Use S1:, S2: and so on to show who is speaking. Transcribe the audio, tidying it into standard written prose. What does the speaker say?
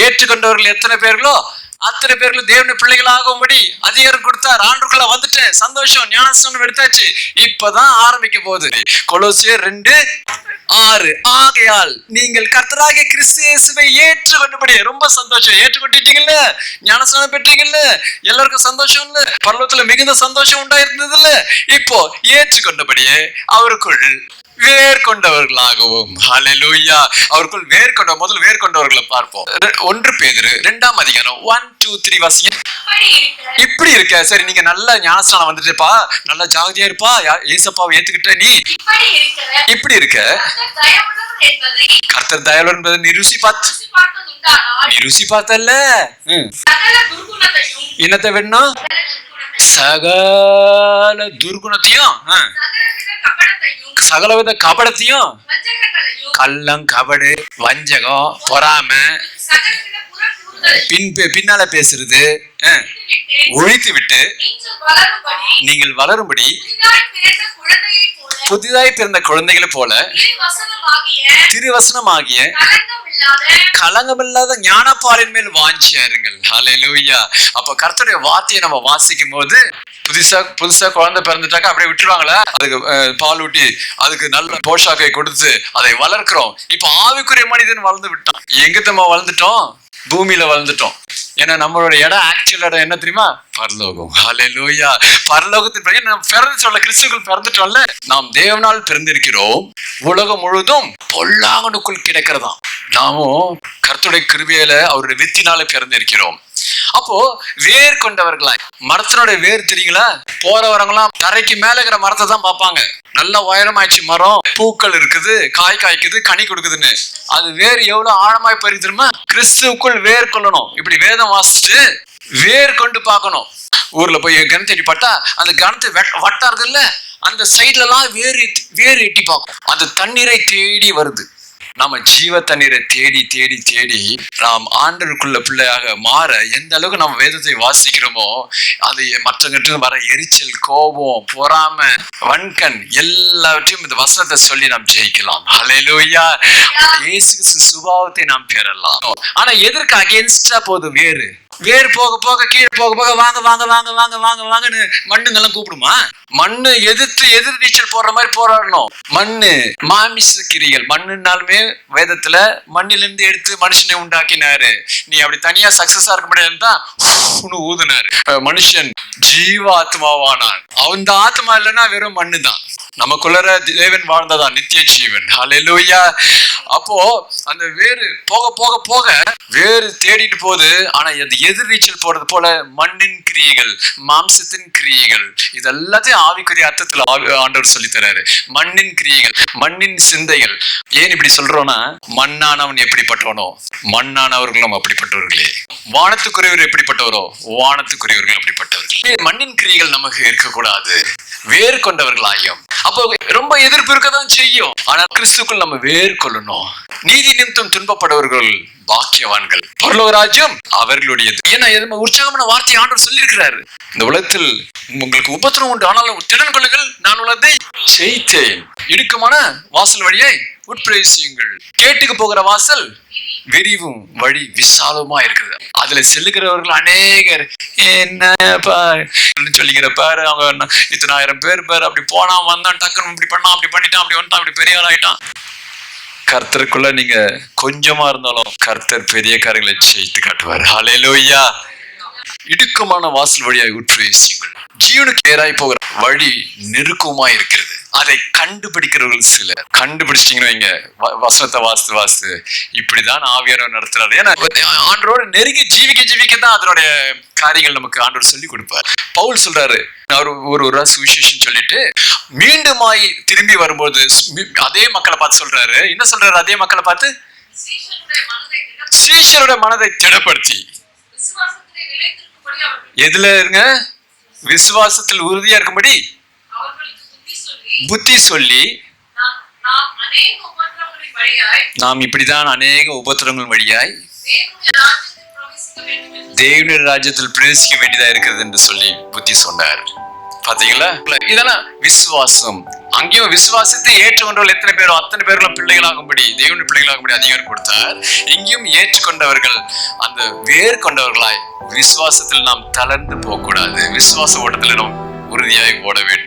S1: ஏற்றுக்கொண்டவர்கள் எத்தனை பேர்களோ அத்தனை பேர்களும் தேவனுடைய பிள்ளைகளாகும்படி அதிகாரம் கொடுத்தார். ஆண்டுக்குள்ள வந்துட்டேன், சந்தோஷம், ஞானஸ்நானம் எடுத்தாச்சு. இப்பதான் ஆரம்பிக்க போகுது. கொலோசியர் 2:6. ஆகையால் நீங்கள் கர்த்தராகிய கிறிஸ்து இயேசுவை ஏற்றுக்கொண்டபடி. ரொம்ப சந்தோஷம், ஏற்றுக்கொண்டுட்டீங்கல்ல, ஞானஸ்நானம் பெற்றீங்கல்ல, எல்லாருக்கும் சந்தோஷம் இல்ல, பரலோகத்துல மிகுந்த சந்தோஷம் உண்டாயிருந்தது இல்ல. இப்போ ஏற்றுக்கொண்டபடியே அவருக்குள் வேர் கொண்டவர்களாகவும். ஹல்லேலூயா. அவருக்குள் வேர் கொண்ட முதல் வேர் கொண்டவர்களை பார்ப்போம். 1 பேதுரு 2ஆம் அதிகாரம் 1, 2, 3 வாசிங்க. இப்படி இருக்க. சரி, நீங்க நல்ல ஞானஸ்நானம் வந்துட்டுப்பா, நல்ல ஜாகிரதையா இருப்பா, ஏசப்பாவை ஏத்துக்கிட்ட நீ இப்படி இருக்க. கர்த்தர் தயவுள்ளவர் என்பதை நீ ருசி பார்த்தல்ல. என்னத்தை வேணும்? சகல துர்குணத்தையும், சகலவித கபடத்தையும், கள்ளம், கபடு, வஞ்சகம், பொறாமை, பின்னால பேசுறது ஒழித்து விட்டு நீங்கள் வளரும்படி புதிதாய் பிறந்த குழந்தைகளை போல திருவசனமாகிய களங்கமில்லாத ஞானப்பாலின் மேல் வாஞ்சியா இருங்கள். ஹல்லேலூயா. அப்ப கர்த்தருடைய வார்த்தையை நம்ம வாசிக்கும் போது புதுசா குழந்தை பிறந்துட்டாக்க அப்படியே விட்டுருவாங்களா? அதுக்கு பால் ஊட்டி அதுக்கு நல்ல போஷாக்கை கொடுத்து அதை வளர்க்கிறோம். இப்ப ஆவிக்குரிய மனிதன் வளர்ந்து விட்டான். எங்கத்தமா வளர்ந்துட்டோம்? பூமியில வளர்ந்துட்டோம். ஏன்னா நம்மளோட இடம், ஆக்சுவல் இடம் என்ன தெரியுமா? பரலோகம். ஹல்லேலூயா. பரலோகத்தின் நாம் பிறந்துட்டோம்ல, கிறிஸ்துவுக்குள் பிறந்துட்டோம்ல. நாம் தேவனால் பிறந்திருக்கிறோம். உலகம் முழுதும் பொல்லாங்கனுக்குள் கிடக்கிறதாம். நாமும் கர்த்தருடைய கிருபையில அவருடைய வித்தினால பிறந்திருக்கிறோம். அப்போ வேர் கொண்டவர்களாய். மரத்தினுடைய வேர் தெரியுங்களா? போறவரங்களாம் தரைக்கு மேல இருக்கிற மரத்தை தான் பார்ப்பாங்க. நல்ல உயரமாயிடுச்சு மரம், பூக்கள் இருக்குது, காய் காய்க்குது, கனி கொடுக்குதுன்னு. அது வேர் எவ்வளவு ஆழமாய் போயிருக்கு தெரியுமா? கிறிஸ்துவுக்குள் வேர் கொள்ளணும். இப்படி வேதம் வாசிச்சுட்டு வேர் கொண்டு பார்க்கணும். ஊர்ல போய் கணம் தேடி பார்த்தா அந்த கணத்தை வட்டா இருக்குல்ல, அந்த சைட்ல எல்லாம் வேர் எட்டி பார்க்கும். அந்த தண்ணீரை தேடி வருது. நம்ம ஜீவ தண்ணீரை தேடி தேடி தேடி நாம் ஆண்டவருக்குள்ள பிள்ளையாக மாற எந்த அளவுக்கு நம்ம வேதத்தை வாசிக்கிறோமோ, அது மற்றவங்க வர எரிச்சல், கோபம், பொறாமை, வன்கண் எல்லாவற்றையும் இந்த வசனத்தை சொல்லி நாம் ஜெயிக்கலாம். ஹல்லேலூயா. இயேசு கிறிஸ்து சுபாவத்தை நாம் பெறலாம். ஆனா எதற்கு அகேன்ஸ்டா போகுது வேறு? வேர் போக போக கீழே போக போக வாங்க வாங்க வாங்க வாங்க வாங்க வாங்கன்னு மண்ணுங்கெல்லாம் கூப்பிடுமா? மண்ணு எதிர் நீச்சல் போடுற மாதிரி போராடணும். மண்ணு மாமிச கிரிகள். மண்ணுனாலுமே வேதத்துல மண்ணிலிருந்து எடுத்து மனுஷனை உண்டாக்கினாரு. நீ அப்படி தனியா சக்சஸா இருக்க முடியாதுன்னு ஊதுனாரு. மனுஷன் ஜீவாத்மாவானான். அந்த ஆத்மா இல்லைன்னா வெறும் மண்ணு தான். நமக்குள்ள தேவன் வாழ்ந்ததான் நித்திய ஜீவன். ஹல்லேலூயா. அப்போ அந்த வேறு போக போக போக வேறு தேடிட்டு போகுது. ஆனா அது எதிர்நீச்சல் போறது போல மண்ணின் கிரியைகள், மாம்சத்தின் கிரியைகள், இது எல்லாத்தையும் ஆவிக்குரிய அர்த்தத்துல ஆண்டவர் சொல்லி தராரு. மண்ணின் கிரியைகள், மண்ணின் சிந்தைகள். ஏன் இப்படி சொல்றோம்னா, மண்ணானவன் எப்படிப்பட்டவனோ மண்ணானவர்களும் அப்படிப்பட்டவர்களே. வானத்துக்குரியவர் எப்படிப்பட்டவரோ வானத்துக்குரியவர்கள் அப்படிப்பட்டவர்கள். மண்ணின் கிரியைகள் நமக்கு இருக்கக்கூடாது. வேறு கொண்டவர்களாயும். அப்போ ரொம்ப எதிர்ப்பு இருக்கதான் செய்யும். ஆனா கிறிஸ்துக்குள் நம்ம வேர் கொள்ளணும். நீதி நிமித்தம் துன்பப்படுவர்கள் பாக்கியவான்கள், பரலோக ராஜ்யம் அவர்களுடையது. ஏன்னா உற்சாகமான வார்த்தை ஆண்டவர் சொல்லி இருக்கிறாரு. இந்த உலகத்தில் உங்களுக்கு உபத்திரம் உண்டு, ஆனாலும் திடன் கொள்ளுங்கள், நான் உலகத்தை ஜெயித்தேன். இடுக்கமான வாசல் வழியை உட்பிரவேசியுங்கள். கேட்டுக்கு போகிற வாசல் விரிவும் வழி விசாலமா இருக்குது. அதுல செல்லுகிறவர்கள் அநேகர். என்னப்பா சொல்லிக்கிற பாரு, அவங்க இத்தனை ஆயிரம் பேர் பாரு, அப்படி போனா வந்தான், டக்குன்னு இப்படி பண்ணான், அப்படி பண்ணிட்டான், அப்படி வந்துட்டான், அப்படி பெரிய ஆள் ஆயிட்டான். கர்த்தருக்குள்ள நீங்க கொஞ்சமா இருந்தாலும் கர்த்தர் பெரிய காரியங்களை செய்து காட்டுவார். ஹல்லேலூயா. இடுக்கமான வாசல் வழியாய் உட்பிரவேசியுங்கள். ஜீவனுக்கு நேராய் போகிற வழி நெருக்கமா இருக்கிறது. அதை கண்டுபிடிக்கிறவர்கள் சிலர். கண்டுபிடிச்சிட்டீங்கன்னு வைங்க, வசனத்தை வாசித்து இப்படிதான் ஆவியானவர் நடத்துறாரு. ஏன்னா ஆண்டரோட நெருங்கி ஜீவிக்க தான் அதனுடைய காரியங்கள் நமக்கு ஆண்டவர் சொல்லி கொடுப்பார். பவுல் சொல்றாரு, அவர் ஒரு சுவிசேஷம் சொல்லிட்டு மீண்டுமாய் திரும்பி வரும்போது அதே மக்களை பார்த்து சொல்றாரு. என்ன சொல்றாரு? அதே மக்களை பார்த்து சீஷருடைய மனதை திடப்படுத்தி, எதுல இருங்க? விசுவாசத்தில் உறுதியா இருக்கும்படி புத்தி சொல்லி, நாம் இப்படிதான் அநேக உபத்திரங்கள் வழியாய் தேவனுடைய ராஜ்யத்தில் பிரவேசிக்க வேண்டியதா இருக்கிறது என்று சொல்லி புத்தி சொன்னார். பாத்தீங்களா? இதெல்லாம் விசுவாசம். அங்கேயும் விசுவாசத்தை ஏற்றுக்கொண்டவர்கள் எத்தனை பேரோ அத்தனை பேர்களும் பிள்ளைகளாகும்படி, தேவனுடைய பிள்ளைகளாகும்படி அதிகாரம் கொடுத்தார். இங்கேயும் ஏற்றுக்கொண்டவர்கள் அந்த வேர் கொண்டவர்களாய் விசுவாசத்தில் நாம் தளர்ந்து போக கூடாது. விசுவாச ஓட்டத்தில் நாம் உறுதியாய் ஓட வேண்டும்.